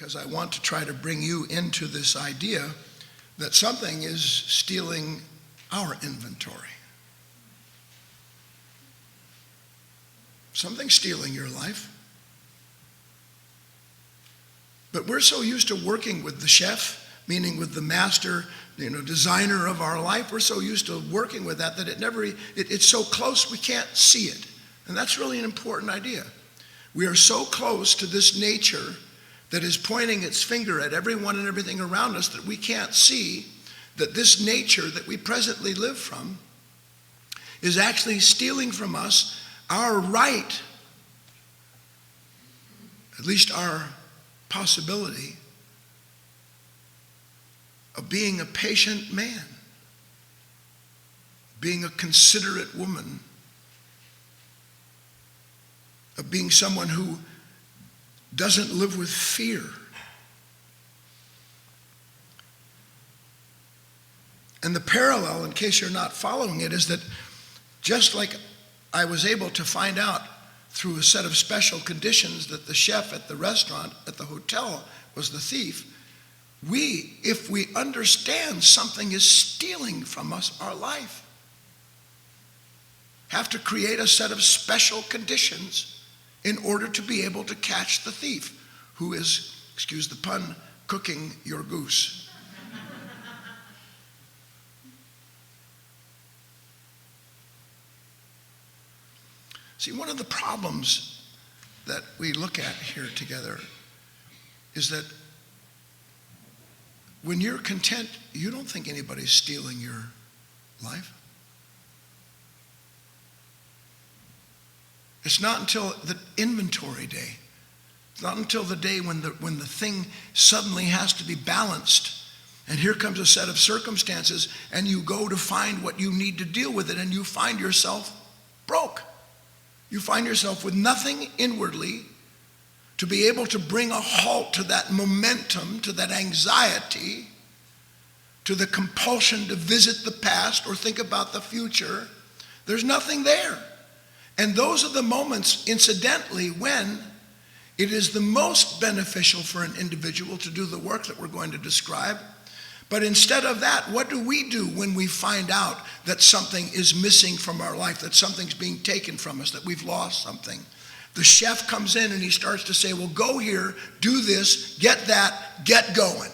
because I want to try to bring you into this idea that something is stealing our inventory. Something's stealing your life. But we're so used to working with the chef, meaning with the master, designer of our life. We're so used to working with that it's so close we can't see it. And that's really an important idea. We are so close to this nature that is pointing its finger at everyone and everything around us that we can't see that this nature that we presently live from is actually stealing from us our right, at least our possibility, of being a patient man, being a considerate woman, of being someone who doesn't live with fear. And the parallel, in case you're not following it, is that just like I was able to find out through a set of special conditions that the chef at the restaurant, at the hotel, was the thief, if we understand something is stealing from us our life, have to create a set of special conditions in order to be able to catch the thief, who is, excuse the pun, cooking your goose. See, one of the problems that we look at here together is that when you're content, you don't think anybody's stealing your life. It's not until the inventory day. It's not until the day when the thing suddenly has to be balanced, and here comes a set of circumstances, and you go to find what you need to deal with it, and you find yourself broke. You find yourself with nothing inwardly to be able to bring a halt to that momentum, to that anxiety, to the compulsion to visit the past or think about the future. There's nothing there. And those are the moments, incidentally, when it is the most beneficial for an individual to do the work that we're going to describe. But instead of that, what do we do when we find out that something is missing from our life, that something's being taken from us, that we've lost something? The chef comes in and he starts to say, well, go here, do this, get that, get going.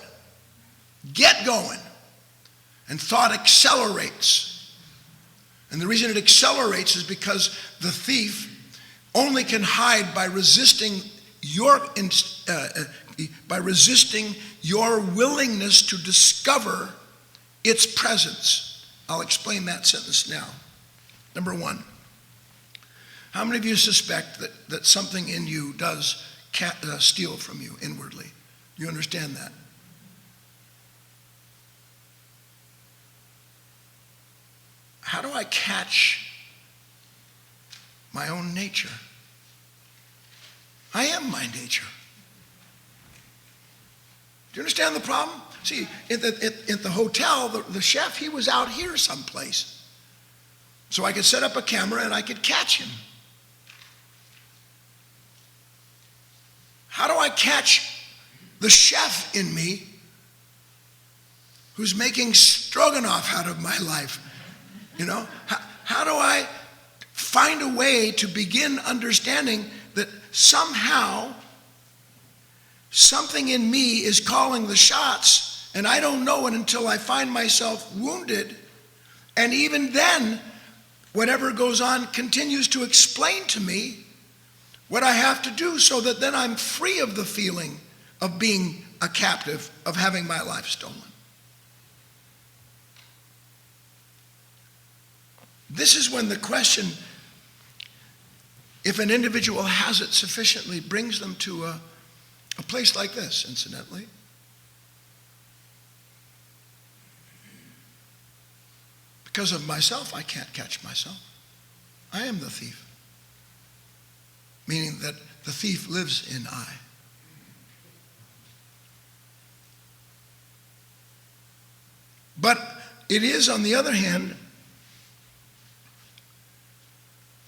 Get going. And thought accelerates. And the reason it accelerates is because the thief only can hide by resisting your willingness to discover its presence. I'll explain that sentence now. Number one, how many of you suspect that something in you does steal from you inwardly? You understand that? How do I catch my own nature? I am my nature. Do you understand the problem? See, at the hotel, the chef, he was out here someplace. So I could set up a camera and I could catch him. How do I catch the chef in me who's making stroganoff out of my life? How do I find a way to begin understanding that somehow something in me is calling the shots, and I don't know it until I find myself wounded, and even then, whatever goes on continues to explain to me what I have to do so that then I'm free of the feeling of being a captive, of having my life stolen. This is when the question, if an individual has it sufficiently, brings them to a place like this, incidentally. Because of myself, I can't catch myself. I am the thief. Meaning that the thief lives in I. But it is, on the other hand,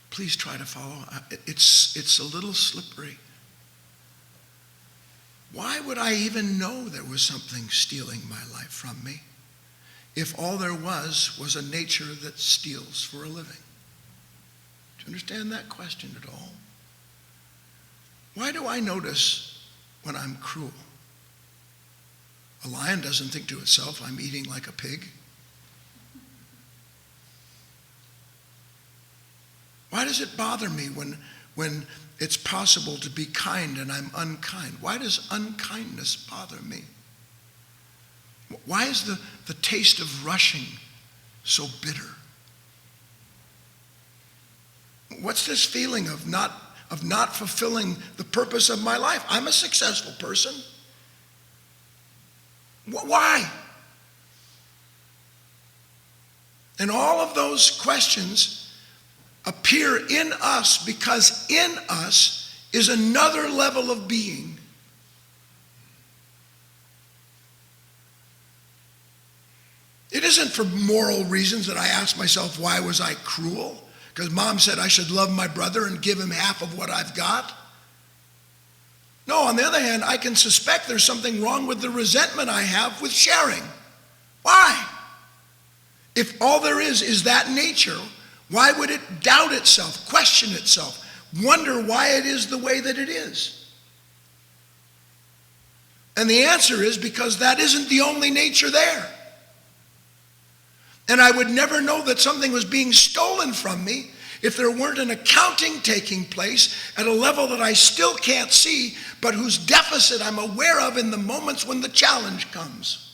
please try to follow. It's a little slippery. Why would I even know there was something stealing my life from me if all there was a nature that steals for a living? Do you understand that question at all? Why do I notice when I'm cruel? A lion doesn't think to itself, I'm eating like a pig. Why does it bother me when it's possible to be kind and I'm unkind? Why does unkindness bother me? Why is the taste of rushing so bitter? What's this feeling of not fulfilling the purpose of my life? I'm a successful person. Why? And all of those questions appear in us because in us is another level of being. It isn't for moral reasons that I ask myself, why was I cruel? Because mom said I should love my brother and give him half of what I've got? No, on the other hand, I can suspect there's something wrong with the resentment I have with sharing. Why? If all there is that nature, why would it doubt itself, question itself, wonder why it is the way that it is? And the answer is because that isn't the only nature there. And I would never know that something was being stolen from me if there weren't an accounting taking place at a level that I still can't see, but whose deficit I'm aware of in the moments when the challenge comes.